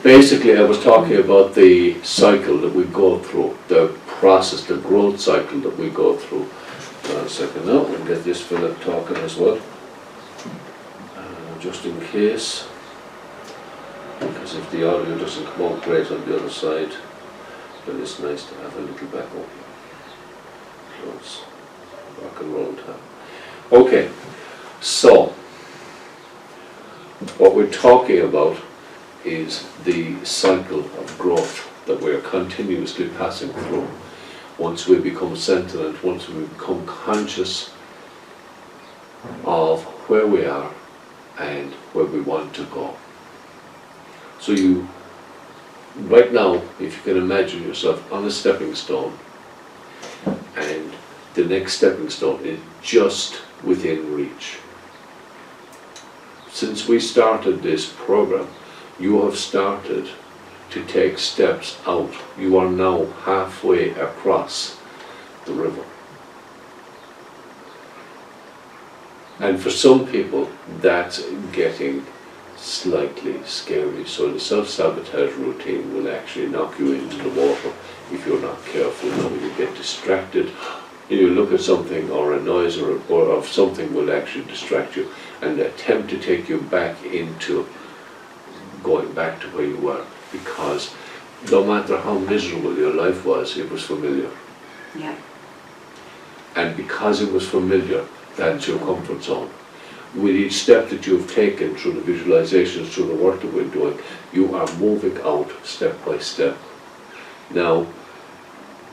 basically I was talking about the cycle that we go through, the process, the growth cycle that we go through. One second now, we'll get this fella talking as well. Just in case, because if the audio doesn't come out great on the other side, then it's nice to have a little back up. Close. Rock and roll time. Okay, so what we're talking about is the cycle of growth that we're continuously passing through. Once we become sentient, once we become conscious of where we are and where we want to go. So you, right now, if you can imagine yourself on a stepping stone, and the next stepping stone is just within reach. Since we started this program, you have started to take steps out. You are now halfway across the river. And for some people, that's getting slightly scary. So the self-sabotage routine will actually knock you into the water if you're not careful. Now you get distracted, you look at something or a noise or something will actually distract you and attempt to take you back into going back to where you were, because no matter how miserable your life was, it was familiar. Yeah. And because it was familiar, that's your comfort zone. With each step that you've taken through the visualizations, through the work that we're doing, you are moving out step by step. Now,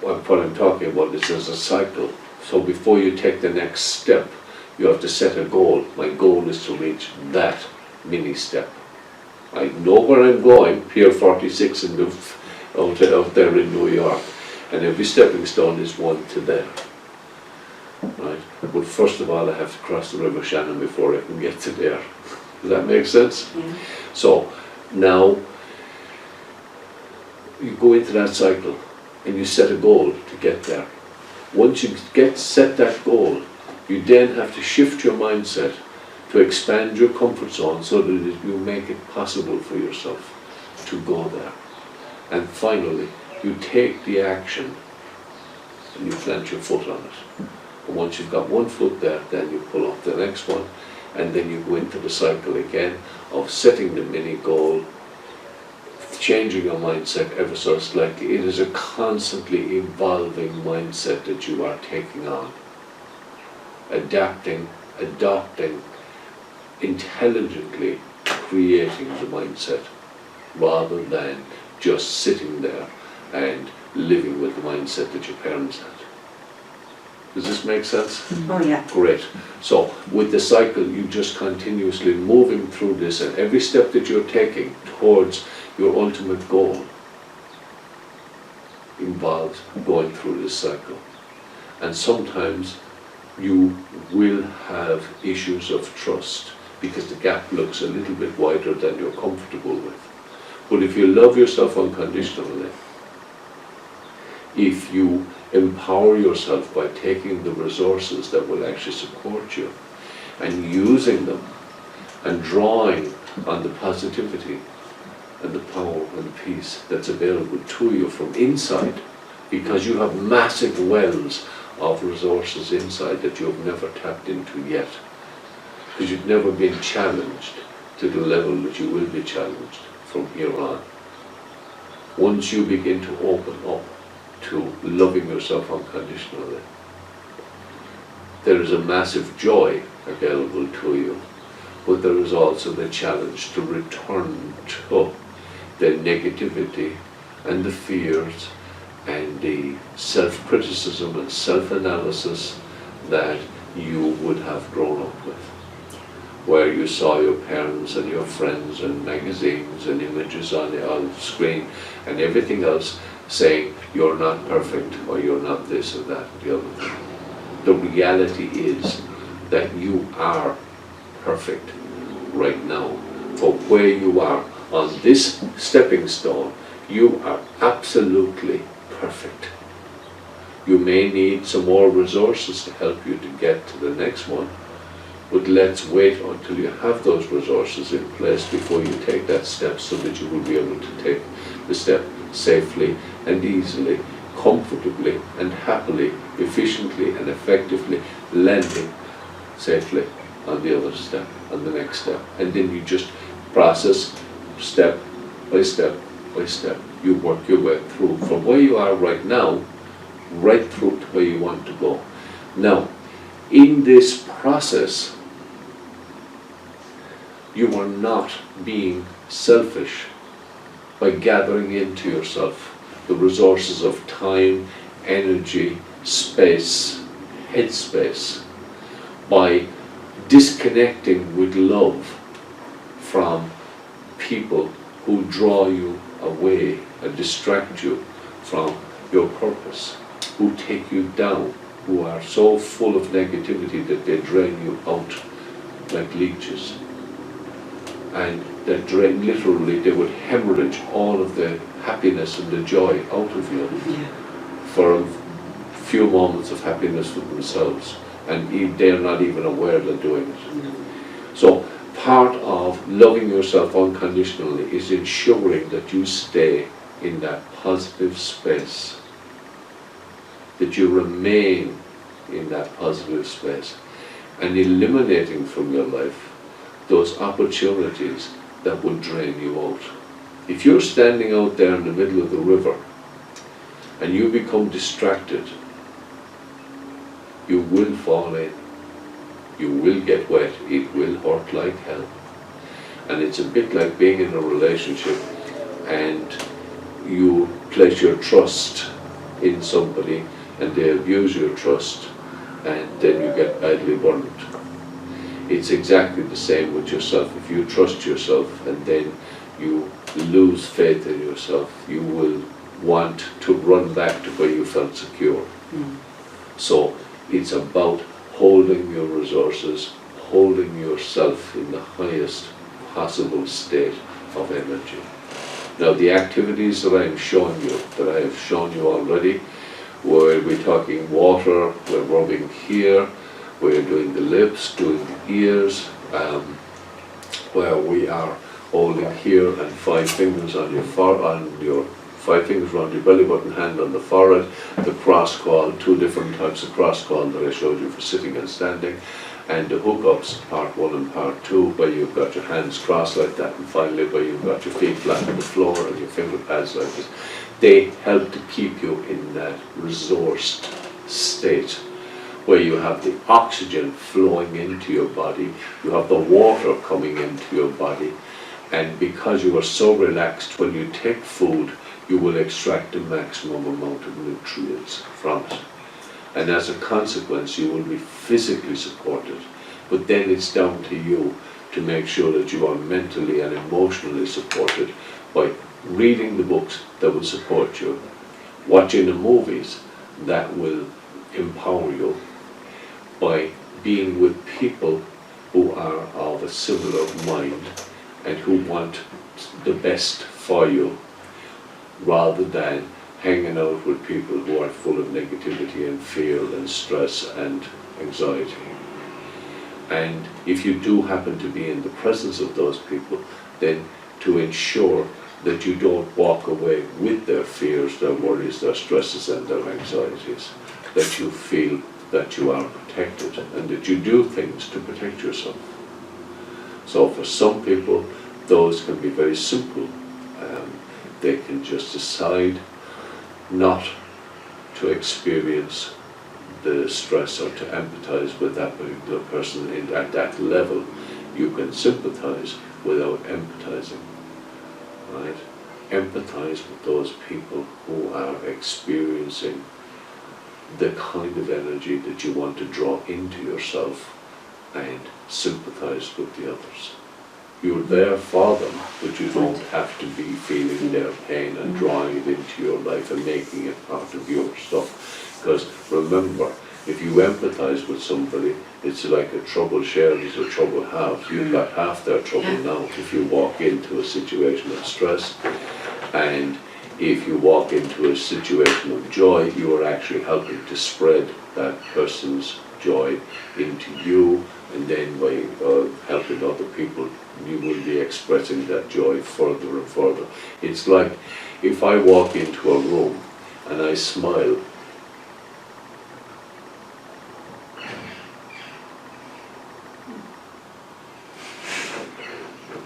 what I'm talking about is there's a cycle. So before you take the next step, you have to set a goal. My goal is to reach that mini step. I know where I'm going, Pier 46 out there in New York, and every stepping stone is one to there. Right? But first of all, I have to cross the River Shannon before I can get to there. Does that make sense? Yeah. So now you go into that cycle and you set a goal to get there. Once you set that goal, you then have to shift your mindset to expand your comfort zone so that you make it possible for yourself to go there. And finally, you take the action and you plant your foot on it. And once you've got one foot there, then you pull up the next one, and then you go into the cycle again of setting the mini goal, changing your mindset ever so slightly. It is a constantly evolving mindset that you are taking on. Adapting, adopting, intelligently creating the mindset, rather than just sitting there and living with the mindset that your parents had. Does this make sense? Oh yeah. Great. So with the cycle, you just continuously moving through this, and every step that you're taking towards your ultimate goal involves going through this cycle. And sometimes you will have issues of trust because the gap looks a little bit wider than you're comfortable with. But if you love yourself unconditionally, if you empower yourself by taking the resources that will actually support you and using them and drawing on the positivity and the power and the peace that's available to you from inside, because you have massive wells of resources inside that you've never tapped into yet, because you've never been challenged to the level that you will be challenged from here on. Once you begin to open up to loving yourself unconditionally, there is a massive joy available to you, but there is also the challenge to return to the negativity and the fears and the self-criticism and self-analysis that you would have grown up with, where you saw your parents and your friends and magazines and images on the screen and everything else saying you're not perfect or you're not this or that or the other thing. The reality is that you are perfect right now. For where you are on this stepping stone, you are absolutely perfect. You may need some more resources to help you to get to the next one, But let's wait until you have those resources in place before you take that step, so that you will be able to take the step safely and easily, comfortably and happily, efficiently and effectively, landing safely on the other step, on the next step. And then you just process step by step by step. You work your way through from where you are right now, right through to where you want to go. Now, in this process, you are not being selfish by gathering into yourself the resources of time, energy, space, headspace, by disconnecting with love from people who draw you away and distract you from your purpose, who take you down, who are so full of negativity that they drain you out like leeches. And that drain, literally, they would hemorrhage all of the happiness and the joy out of you for a few moments of happiness with themselves. And they're not even aware they're doing it. So part of loving yourself unconditionally is ensuring that you stay in that positive space, that you remain in that positive space, and eliminating from your life those opportunities that would drain you out. If you're standing out there in the middle of the river and you become distracted, you will fall in. You will get wet. It will hurt like hell. And it's a bit like being in a relationship and you place your trust in somebody and they abuse your trust, and then you get badly burned. It's exactly the same with yourself. If you trust yourself and then you lose faith in yourself, you will want to run back to where you felt secure. So it's about holding your resources, holding yourself in the highest possible state of energy. Now, the activities that I'm showing you, that I have shown you already, where we're talking water, we're rubbing here, we're doing the lips, doing the ears, where we are holding here and 5 fingers on your 5 fingers around your belly button, hand on the forehead, the cross call, 2 different types of cross call that I showed you for sitting and standing, and the hookups, part 1 and part 2, where you've got your hands crossed like that, and finally where you've got your feet flat on the floor and your finger pads like this. They help to keep you in that resourced state, where you have the oxygen flowing into your body, you have the water coming into your body, and because you are so relaxed, when you take food, you will extract the maximum amount of nutrients from it. And as a consequence, you will be physically supported. But then it's down to you to make sure that you are mentally and emotionally supported by reading the books that will support you, watching the movies that will empower you, by being with people who are of a similar mind and who want the best for you, rather than hanging out with people who are full of negativity and fear and stress and anxiety. And if you do happen to be in the presence of those people, then to ensure that you don't walk away with their fears, their worries, their stresses and their anxieties, that you feel that you are protected and that you do things to protect yourself. So for some people, those can be very simple. They can just decide not to experience the stress or to empathize with that particular person at that level. You can sympathize without empathizing, right? Empathize with those people who are experiencing the kind of energy that you want to draw into yourself, and sympathize with the others. You're there for them, but you don't have to be feeling their pain and drawing it into your life and making it part of your stuff. Because remember, if you empathize with somebody, it's like a trouble shared is a trouble halved. You've got half their trouble now if you walk into a situation of stress. And if you walk into a situation of joy, you are actually helping to spread that person's joy into you, and then by helping other people, you will be expressing that joy further and further. It's like if I walk into a room and I smile,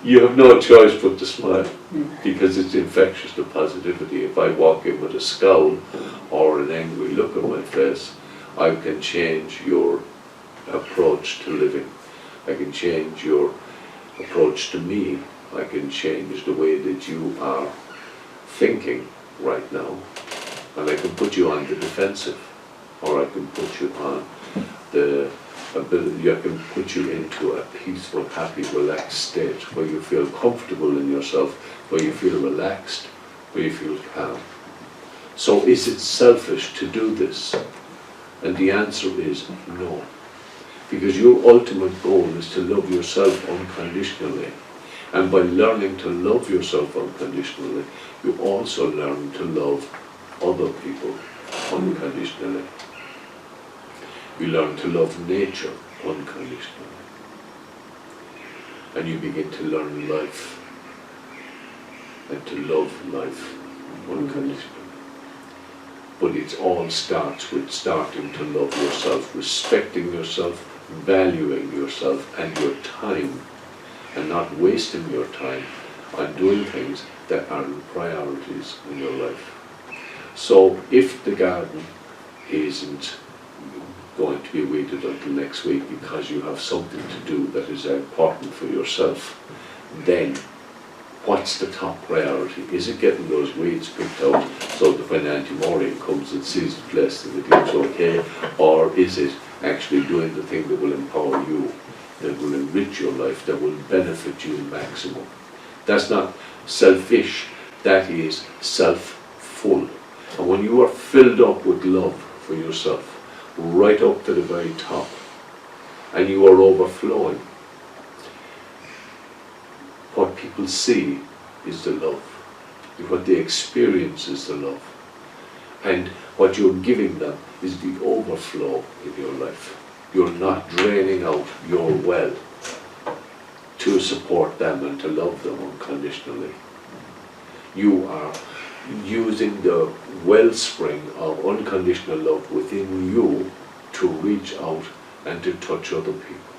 you have no choice but to smile, because it's infectious, the positivity. If I walk in with a scowl or an angry look on my face, I can change your approach to living. I can change your approach to me. I can change the way that you are thinking right now. And I can put you on the defensive, or I can put you on the ability, I can put you into a peaceful, happy, relaxed state where you feel comfortable in yourself, where you feel relaxed, where you feel calm. So is it selfish to do this? And the answer is no. Because your ultimate goal is to love yourself unconditionally. And by learning to love yourself unconditionally, you also learn to love other people unconditionally. You learn to love nature unconditionally. And you begin to learn life and to love life unconditionally. But it all starts with starting to love yourself, respecting yourself, valuing yourself and your time, and not wasting your time on doing things that aren't priorities in your life. So if the garden isn't going to be weeded until next week because you have something to do that is important for yourself, then what's the top priority? Is it getting those weeds picked out so that when Auntie Maureen comes and sees the place that it looks okay, or is it actually doing the thing that will empower you, that will enrich your life, that will benefit you maximum? That's not selfish, that is self-full. And when you are filled up with love for yourself, right up to the very top, and you are overflowing, what people see is the love. What they experience is the love. And what you're giving them is the overflow in your life. You're not draining out your well to support them and to love them unconditionally. You are using the wellspring of unconditional love within you to reach out and to touch other people.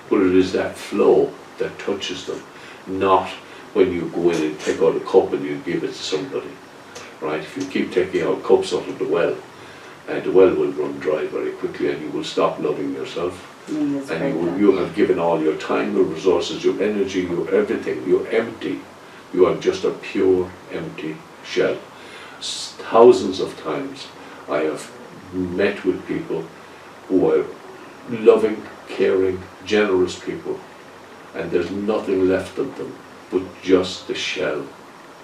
But it is that flow that touches them, not when you go in and take out a cup and you give it to somebody, right? If you keep taking out cups out of the well will run dry very quickly, and you will stop loving yourself. And you have given all your time, your resources, your energy, your everything. You're empty. You are just a pure, empty shell. Thousands of times I have met with people who are loving, caring, generous people, and there's nothing left of them but just the shell,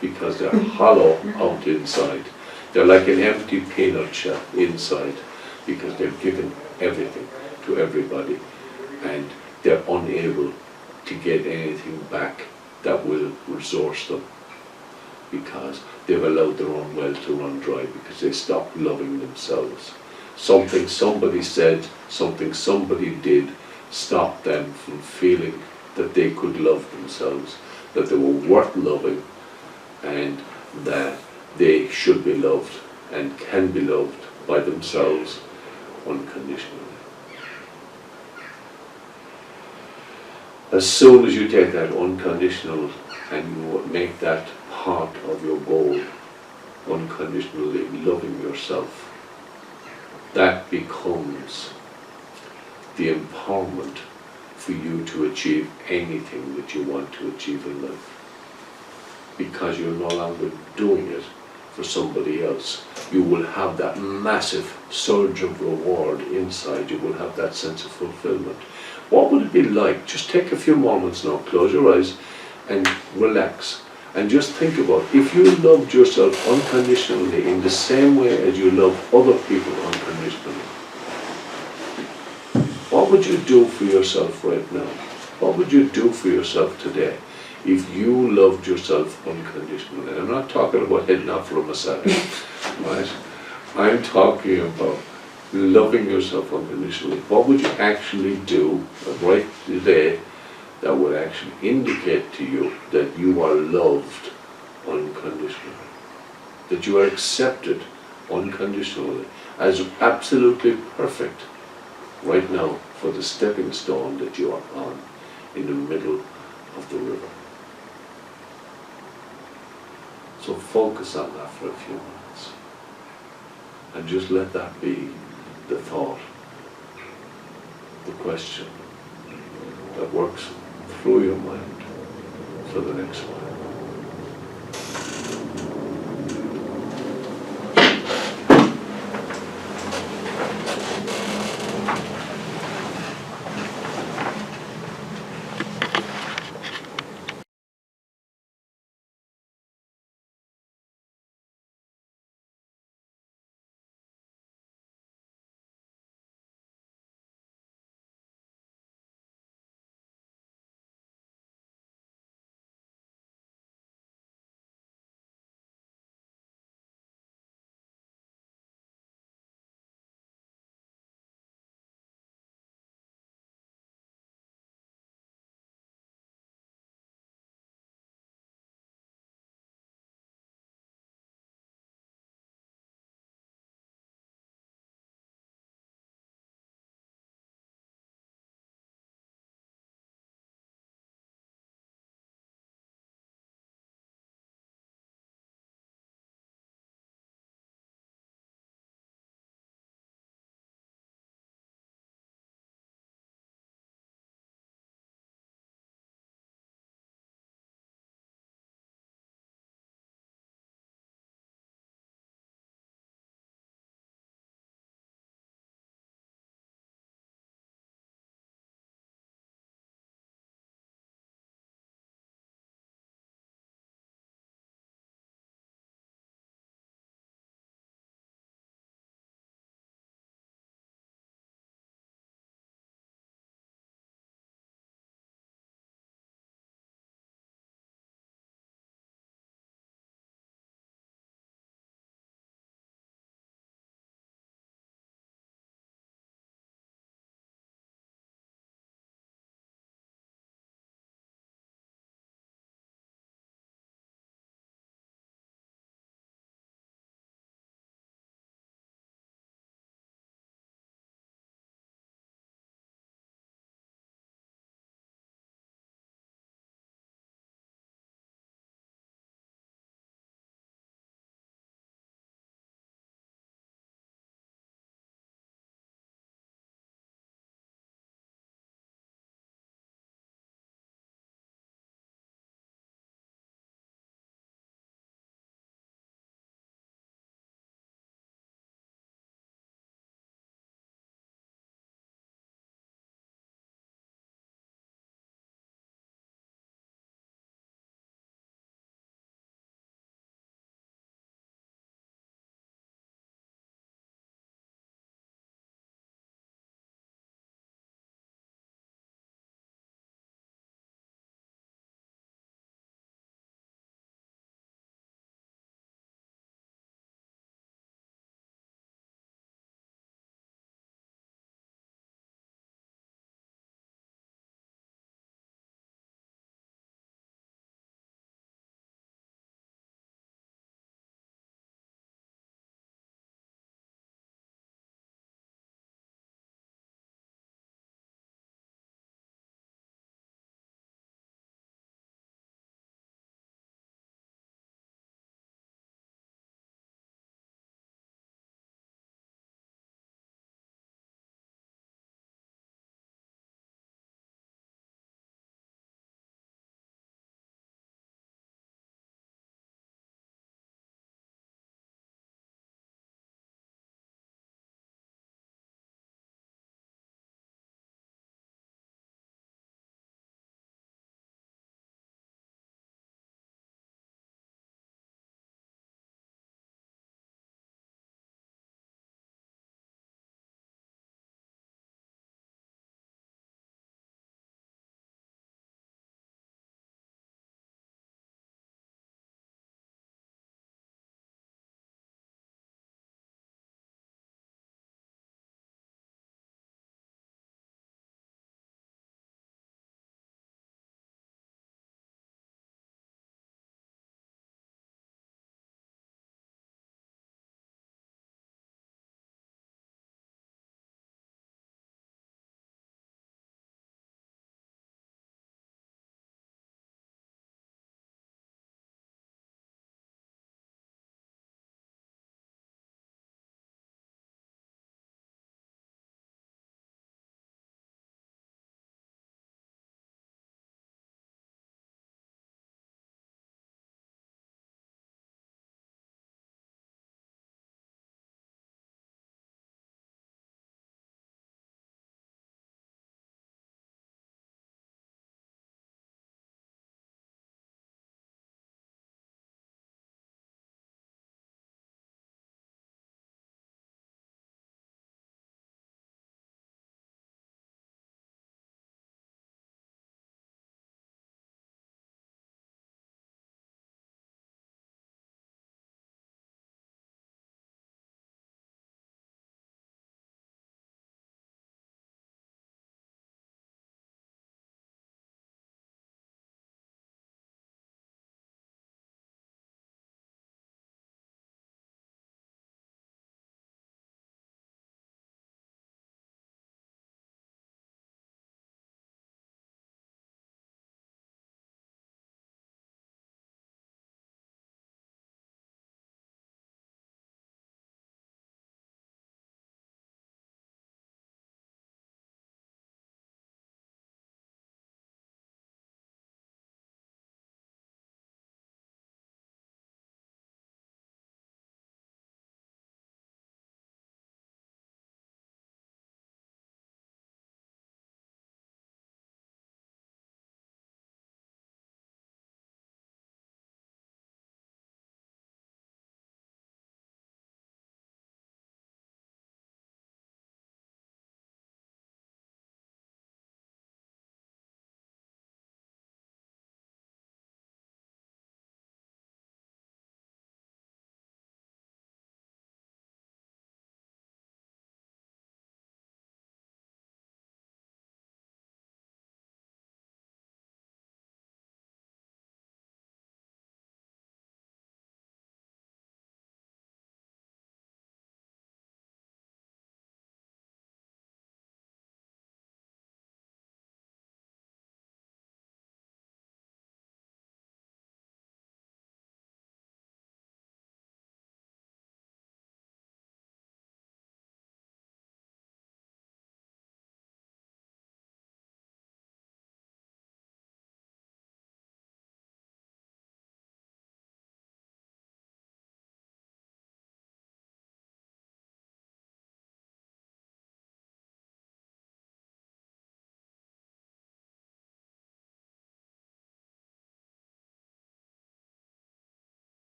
because they're hollow out inside. They're like an empty peanut shell inside, because they've given everything to everybody, and they're unable to get anything back that will resource them, because they've allowed their own well to run dry, because they stopped loving themselves. Something somebody said, something somebody did, stopped them from feeling that they could love themselves, that they were worth loving, and that they should be loved and can be loved by themselves unconditionally. As soon as you take that unconditional and you make that part of your goal, unconditionally loving yourself, that becomes the empowerment for you to achieve anything that you want to achieve in life. Because you're no longer doing it for somebody else. You will have that massive surge of reward inside. You will have that sense of fulfillment. What would it be like? Just take a few moments now, close your eyes and relax. And just think about, if you loved yourself unconditionally in the same way as you love other people unconditionally, what would you do for yourself right now? What would you do for yourself today if you loved yourself unconditionally? And I'm not talking about heading out for a massage, right? I'm talking about loving yourself unconditionally, what would you actually do right today that would actually indicate to you that you are loved unconditionally, that you are accepted unconditionally as absolutely perfect right now for the stepping stone that you are on in the middle of the river? So focus on that for a few minutes and just let that be the thought, the question that works through your mind for the next while.